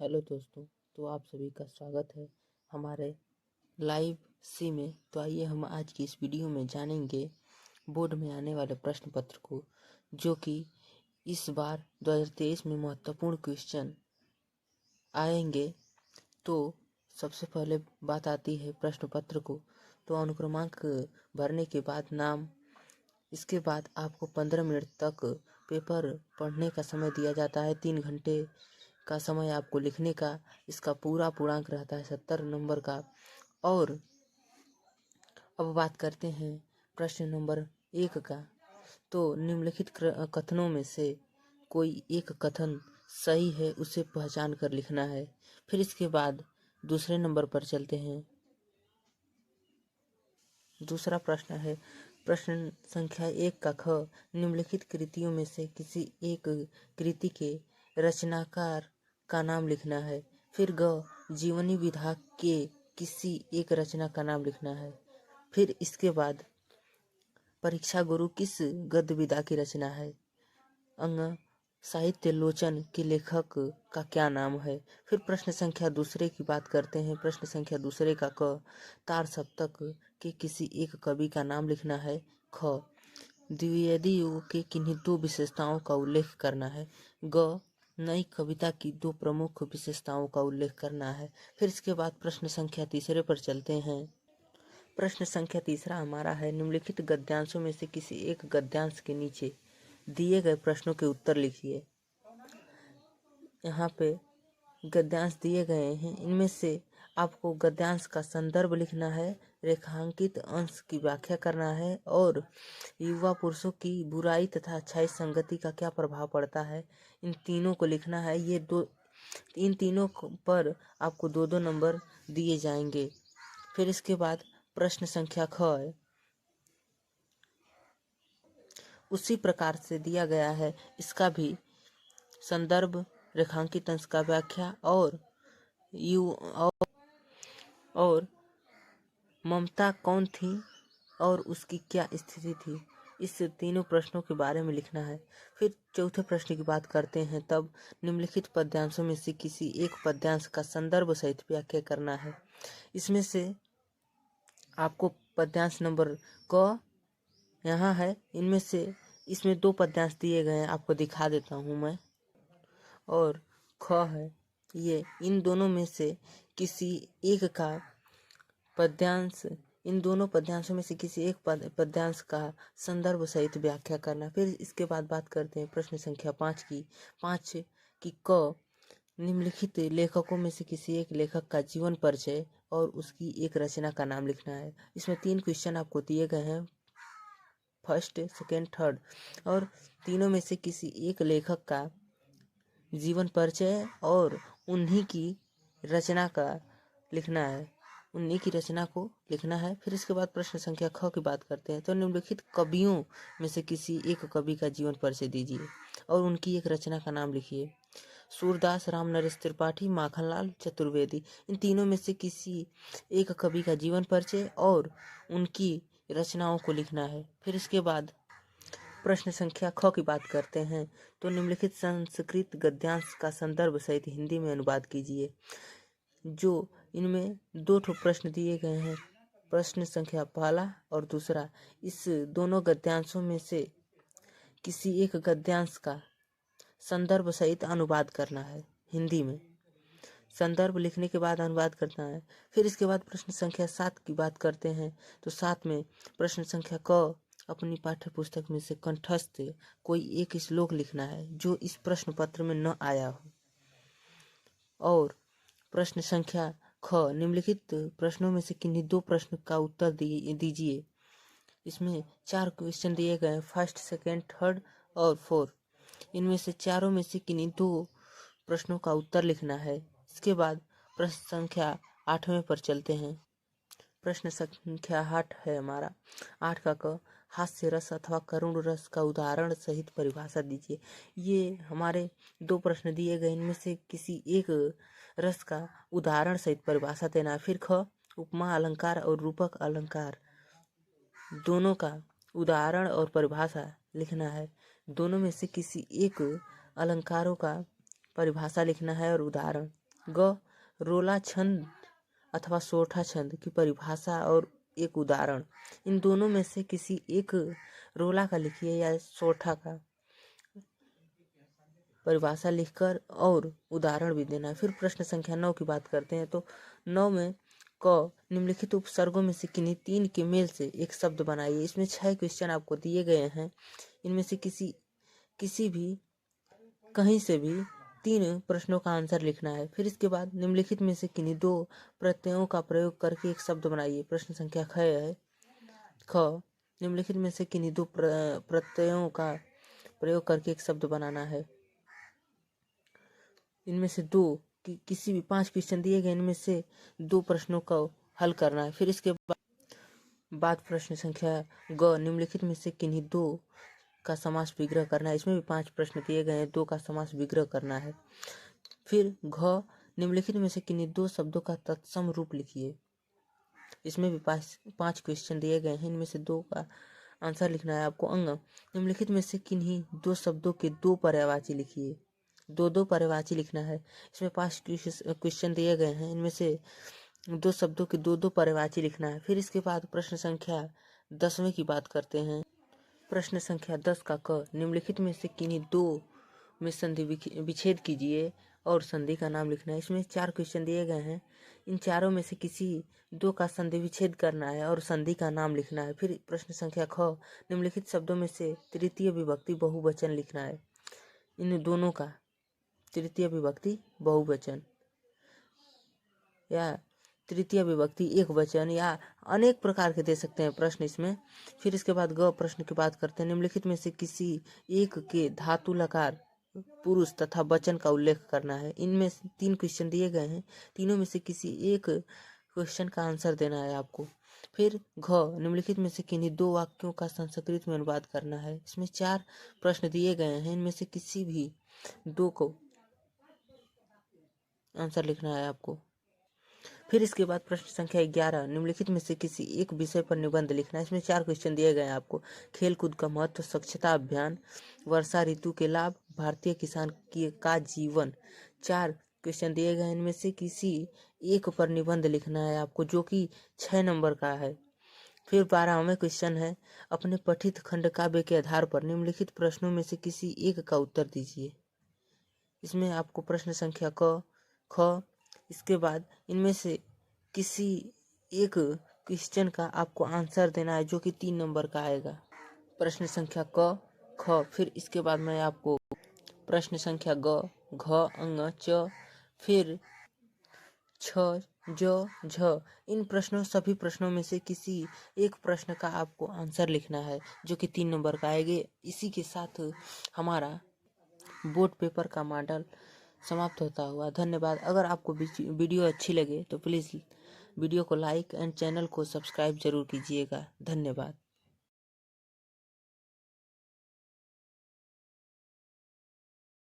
Hello दोस्तों। तो आप सभी का स्वागत है हमारे लाइव सी में। तो आइए हम आज की इस वीडियो में जानेंगे बोर्ड में आने वाले प्रश्न पत्र को, जो कि इस बार 2023 में महत्वपूर्ण क्वेश्चन आएंगे। तो सबसे पहले बात आती है प्रश्न पत्र को। तो अनुक्रमांक भरने के बाद नाम, इसके बाद आपको 15 मिनट तक पेपर पढ़ने का समय दिया जाता है। 3 घंटे का समय आपको लिखने का। इसका पूरा पूर्णांक रहता है 70 नंबर का। और अब बात करते हैं प्रश्न नंबर 1 का। तो निम्नलिखित कथनों में से कोई एक कथन सही है, उसे पहचान कर लिखना है। फिर इसके बाद दूसरे नंबर पर चलते हैं। दूसरा प्रश्न है प्रश्न संख्या 1 का ख। निम्नलिखित कृतियों में से किसी एक कृति के रचनाकार का नाम लिखना है। फिर ग जीवनी विधा के किसी एक रचना का नाम लिखना है। फिर इसके बाद परीक्षा गुरु किस गद्य विधा की रचना है। अंग साहित्य लोचन के लेखक का क्या नाम है। फिर प्रश्न संख्या दूसरे की बात करते हैं। प्रश्न संख्या दूसरे का क। तार सप्तक के किसी एक कवि का नाम लिखना है। ख द्विवेदी युग के किन्हीं 2 विशेषताओं का उल्लेख करना है। ग नई कविता की 2 प्रमुख विशेषताओं का उल्लेख करना है। फिर इसके बाद प्रश्न संख्या तीसरे पर चलते हैं। प्रश्न संख्या तीसरा हमारा है निम्नलिखित गद्यांशों में से किसी एक गद्यांश के नीचे दिए गए प्रश्नों के उत्तर लिखिए। यहाँ पे गद्यांश दिए गए हैं, इनमें से आपको गद्यांश का संदर्भ लिखना है, रेखांकित अंश की व्याख्या करना है और युवा पुरुषों की बुराई तथा अच्छाई संगति का क्या प्रभाव पड़ता है, इन तीनों को लिखना है। इन तीनों पर आपको 2-2 नंबर दिए जाएंगे। फिर इसके बाद प्रश्न संख्या ख है, उसी प्रकार से दिया गया है। इसका भी संदर्भ, रेखांकित अंश का व्याख्या और ममता कौन थी और उसकी क्या स्थिति थी, इस तीनों प्रश्नों के बारे में लिखना है। फिर चौथे प्रश्न की बात करते हैं। तब निम्नलिखित पद्यांशों में से किसी एक पद्यांश का संदर्भ सहित व्याख्या करना है। इसमें से आपको पद्यांश नंबर क यहाँ है। इसमें 2 पद्यांश दिए गए हैं, आपको दिखा देता हूँ मैं। और ख है, ये इन दोनों में से किसी एक का पद्यांश, इन दोनों पद्यांशों में से किसी एक पद्यांश का संदर्भ सहित व्याख्या करना। फिर इसके बाद बात करते हैं प्रश्न संख्या 5 की। 5 की क निम्नलिखित लेखकों में से किसी एक लेखक का जीवन परिचय और उसकी एक रचना का नाम लिखना है। इसमें 3 क्वेश्चन आपको दिए गए हैं, फर्स्ट, सेकेंड, थर्ड। और तीनों में से किसी एक लेखक का जीवन परिचय और उन्हीं की रचना का लिखना है, उन्हीं की रचना को लिखना है। फिर इसके बाद प्रश्न संख्या ख की बात करते हैं। तो निम्नलिखित कवियों में से किसी एक कवि का जीवन परिचय दीजिए और उनकी एक रचना का नाम लिखिए। सूरदास, रामनरेश त्रिपाठी, माखनलाल चतुर्वेदी, इन तीनों में से किसी एक कवि का जीवन परिचय और उनकी रचनाओं को लिखना है। फिर इसके बाद प्रश्न संख्या ख की बात करते हैं। तो निम्नलिखित संस्कृत गद्यांश का संदर्भ सहित हिंदी में अनुवाद कीजिए। जो इनमें 2 प्रश्न दिए गए हैं, प्रश्न संख्या पहला और दूसरा। इस दोनों गद्यांशों में से किसी एक गद्यांश का संदर्भ सहित अनुवाद करना है हिंदी में। संदर्भ लिखने के बाद अनुवाद करना है। फिर इसके बाद प्रश्न संख्या 7 की बात करते हैं। तो 7 में प्रश्न संख्या क अपनी पाठ्य पुस्तक में से कंठस्थ कोई एक श्लोक लिखना है जो इस प्रश्न पत्र में न आया हो। और प्रश्न संख्या ख निम्नलिखित प्रश्नों में से किन्हीं 2 प्रश्न का उत्तर दीजिए। इसमें 4 क्वेश्चन दिए गए हैं, फर्स्ट, सेकेंड, थर्ड और फोर्थ। इनमें से चारों में से किन्हीं 2 प्रश्नों का उत्तर लिखना है। इसके बाद प्रश्न संख्या 8वें पर चलते हैं। प्रश्न संख्या 8 है हमारा। 8 का क हास्य रस अथवा करुण रस का उदाहरण सहित परिभाषा दीजिए। ये हमारे 2 प्रश्न दिए गए, इनमें से किसी एक रस का उदाहरण सहित परिभाषा देना है। फिर ख उपमा अलंकार और रूपक अलंकार दोनों का उदाहरण और परिभाषा लिखना है। दोनों में से किसी एक अलंकारों का परिभाषा लिखना है और उदाहरण। ग रोला छंद अथवा सोठा छंद की परिभाषा और एक उदाहरण। इन दोनों में से किसी एक रोला का लिखिए या सोठा का परिभाषा लिखकर और उदाहरण भी देना है। फिर प्रश्न संख्या 9 की बात करते हैं तो 9 में क निम्नलिखित उपसर्गों में से किन्हीं 3 के मेल से एक शब्द बनाइए। इसमें 6 क्वेश्चन आपको दिए गए हैं। इनमें से किसी भी कहीं से भी 3 प्रश्नों का आंसर लिखना है। फिर इसके बाद निम्नलिखित में से किन्हीं 2 प्रत्ययों का प्रयोग करके एक शब्द बनाइए। प्रश्न संख्या ख निम्नलिखित में से किन्हीं 2 प्रत्ययों का प्रयोग करके एक शब्द बनाना है। इनमें से 2 किसी भी 5 क्वेश्चन दिए गए, इनमें से 2 प्रश्नों का हल करना है। फिर इसके बाद प्रश्न संख्या ग निम्नलिखित में से किन्हीं 2 का समास विग्रह करना है। इसमें भी 5 प्रश्न दिए गए हैं, 2 का समास विग्रह करना है। फिर घ निम्नलिखित में से किन्हीं 2 शब्दों का तत्सम रूप लिखिए। इसमें भी 5 क्वेश्चन दिए गए हैं, इनमें से 2 का आंसर लिखना है आपको। अंग निम्नलिखित में से किन्हीं 2 शब्दों के 2 पर्यायवाची लिखिए। 2 पर्यायवाची लिखना है। इसमें 5 क्वेश्चन दिए गए हैं, इनमें से 2 शब्दों के 2 पर्यायवाची लिखना है। फिर इसके बाद प्रश्न संख्या 10वें की बात करते हैं। प्रश्न संख्या 10 का क निम्नलिखित में से किन्हीं 2 में संधि विच्छेद कीजिए और संधि का नाम लिखना है। इसमें 4 क्वेश्चन दिए गए हैं, इन चारों में से किसी 2 का संधि विच्छेद करना है और संधि का नाम लिखना है। फिर प्रश्न संख्या ख निम्नलिखित शब्दों में से तृतीय विभक्ति बहुवचन लिखना है। इन दोनों का तृतीय विभक्ति बहुवचन या तृतीय विभक्ति एक वचन या अनेक प्रकार के दे सकते हैं प्रश्न इसमें। फिर इसके बाद ग प्रश्न की बात करते हैं। निम्नलिखित में से किसी एक के धातु लकार पुरुष तथा वचन का उल्लेख करना है। इनमें 3 क्वेश्चन दिए गए हैं, तीनों में से किसी एक क्वेश्चन का आंसर देना है आपको। फिर घ निम्नलिखित में से किन्हीं 2 वाक्यों का संस्कृत में अनुवाद करना है। इसमें 4 प्रश्न दिए गए हैं, इनमें से किसी भी 2 को आंसर लिखना है आपको। फिर इसके बाद प्रश्न संख्या 11 निम्नलिखित में से किसी एक विषय पर निबंध लिखना है। इसमें 4 क्वेश्चन दिए गए हैं आपको। खेल कूद का महत्व, स्वच्छता अभियान, वर्षा ऋतु के लाभ, भारतीय किसान का जीवन। 4 क्वेश्चन दिए गए हैं, इनमें से किसी एक पर निबंध लिखना है आपको, जो कि 6 नंबर का है। फिर 12वां क्वेश्चन है, अपने पठित खंड काव्य के आधार पर निम्नलिखित प्रश्नों में से किसी एक का उत्तर दीजिए। इसमें आपको प्रश्न संख्या क ख इसके बाद इनमें से किसी एक क्वेश्चन का आपको आंसर देना है, जो कि 3 नंबर का आएगा। प्रश्न संख्या क ख फिर इसके बाद मैं आपको प्रश्न संख्या ग घ अंग च फिर छ ज झ इन सभी प्रश्नों में से किसी एक प्रश्न का आपको आंसर लिखना है, जो कि 3 नंबर का आएगा। इसी के साथ हमारा बोर्ड पेपर का मॉडल समाप्त होता हुआ। धन्यवाद। अगर आपको वीडियो अच्छी लगे तो प्लीज़ वीडियो को लाइक एंड चैनल को सब्सक्राइब जरूर कीजिएगा। धन्यवाद।